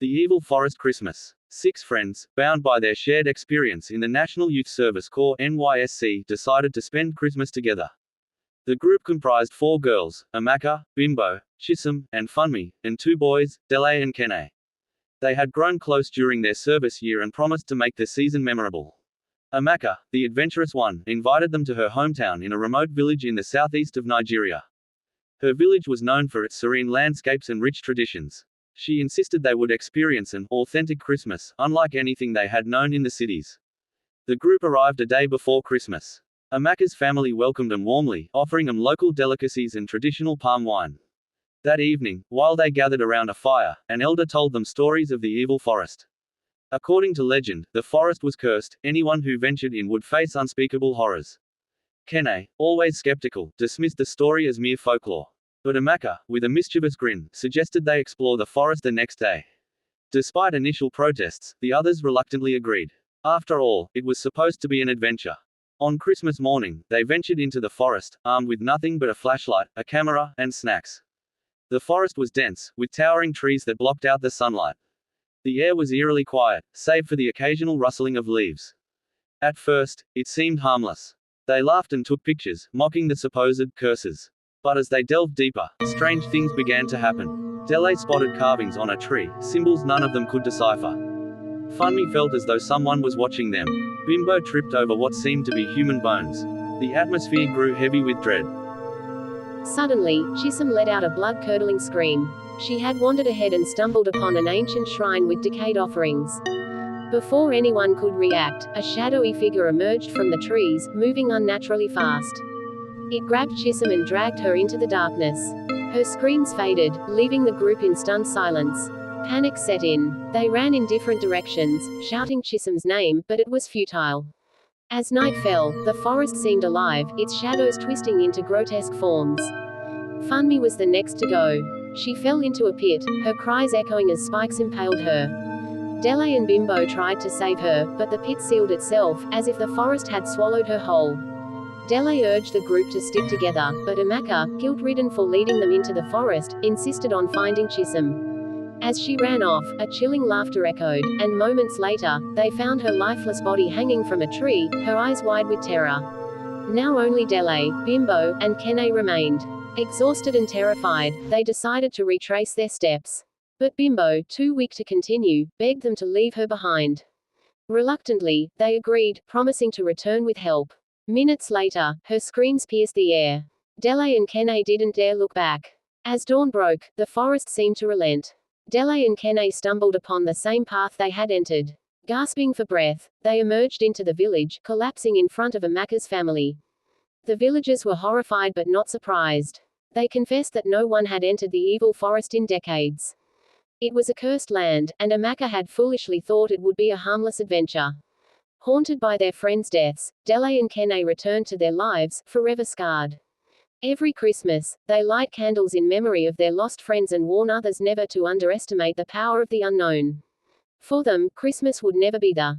The Evil Forest Christmas. 6 friends, bound by their shared experience in the National Youth Service Corps (NYSC), decided to spend Christmas together. The group comprised 4 girls, Amaka, Bimbo, Chisholm, and Funmi, and 2 boys, Dele and Kene. They had grown close during their service year and promised to make the season memorable. Amaka, the adventurous one, invited them to her hometown in a remote village in the southeast of Nigeria. Her village was known for its serene landscapes and rich traditions. She insisted they would experience an authentic Christmas, unlike anything they had known in the cities. The group arrived a day before Christmas. Amaka's family welcomed them warmly, offering them local delicacies and traditional palm wine. That evening, while they gathered around a fire, an elder told them stories of the evil forest. According to legend, the forest was cursed, anyone who ventured in would face unspeakable horrors. Kene, always skeptical, dismissed the story as mere folklore. But Amaka, with a mischievous grin, suggested they explore the forest the next day. Despite initial protests, the others reluctantly agreed. After all, it was supposed to be an adventure. On Christmas morning, they ventured into the forest, armed with nothing but a flashlight, a camera, and snacks. The forest was dense, with towering trees that blocked out the sunlight. The air was eerily quiet, save for the occasional rustling of leaves. At first, it seemed harmless. They laughed and took pictures, mocking the supposed curses. But as they delved deeper, strange things began to happen. Dele spotted carvings on a tree, symbols none of them could decipher. Funmi felt as though someone was watching them. Bimbo tripped over what seemed to be human bones. The atmosphere grew heavy with dread. Suddenly, Chisholm let out a blood-curdling scream. She had wandered ahead and stumbled upon an ancient shrine with decayed offerings. Before anyone could react, a shadowy figure emerged from the trees, moving unnaturally fast. It grabbed Chisholm and dragged her into the darkness. Her screams faded, leaving the group in stunned silence. Panic set in. They ran in different directions, shouting Chisholm's name, but it was futile. As night fell, the forest seemed alive, its shadows twisting into grotesque forms. Funmi was the next to go. She fell into a pit, her cries echoing as spikes impaled her. Dele and Bimbo tried to save her, but the pit sealed itself, as if the forest had swallowed her whole. Dele urged the group to stick together, but Amaka, guilt-ridden for leading them into the forest, insisted on finding Chisholm. As she ran off, a chilling laughter echoed, and moments later, they found her lifeless body hanging from a tree, her eyes wide with terror. Now only Dele, Bimbo, and Kene remained. Exhausted and terrified, they decided to retrace their steps. But Bimbo, too weak to continue, begged them to leave her behind. Reluctantly, they agreed, promising to return with help. Minutes later, her screams pierced the air. Dele and Kene didn't dare look back. As dawn broke, the forest seemed to relent. Dele and Kene stumbled upon the same path they had entered. Gasping for breath, they emerged into the village, collapsing in front of Amaka's family. The villagers were horrified but not surprised. They confessed that no one had entered the evil forest in decades. It was a cursed land, and Amaka had foolishly thought it would be a harmless adventure. Haunted by their friends' deaths, Dele and Kene returned to their lives, forever scarred. Every Christmas, they light candles in memory of their lost friends and warn others never to underestimate the power of the unknown. For them, Christmas would never be the